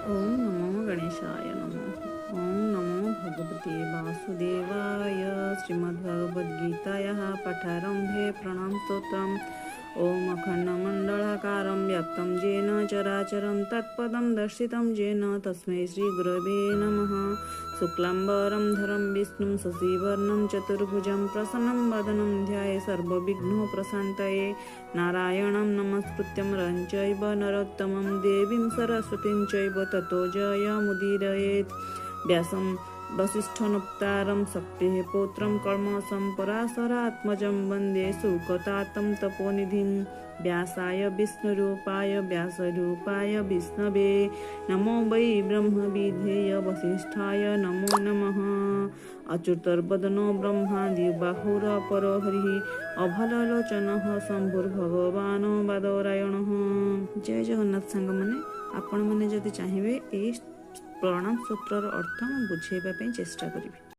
ओम नमो गणेशाय नमः। ओम नमो भगवते वासुदेवाय। श्रीमद्भगवद्गीतायाः पाठारम्भे प्रणाम स्तोत्रम्। ओम अखण्डमण्डलाकारं व्याप्तं येन चराचरं तत्पदं दर्शितं येन तस्मै श्रीगुरवे नमः। शुक्लाम्बरं धरं विष्णुं शशिवर्णं चतुर्भुजं प्रसन्नं वदनं ध्याये सर्वविघ्नोपशान्तये। नारायणं नमस्कृत्य नरं चैव नरोत्तमं देवीं सरस्वतीं चैव ततो जयमुदीरयेत्। व्यासं वसिष्ठनप्तारं शक्तेः पौत्रं कर्मसं पराशरात्मजं वन्दे सुकतातं तपोनिधिं। व्यासाय विष्णुरूपाय व्यासरूपाय विष्णवे नमो वै ब्रह्मविधेय वसिष्ठाय नमो नमः। अच्युतर्वदनो ब्रह्मादिबाहुरपरो हरिः अभललोचनः शम्भुर्भगवान् बादरायणः। जय जगन्नाथ सांगमाने आपण मैंने जदि चाहिए प्रणाम सूत्रर अर्थ बुझेबा चेष्टा करी।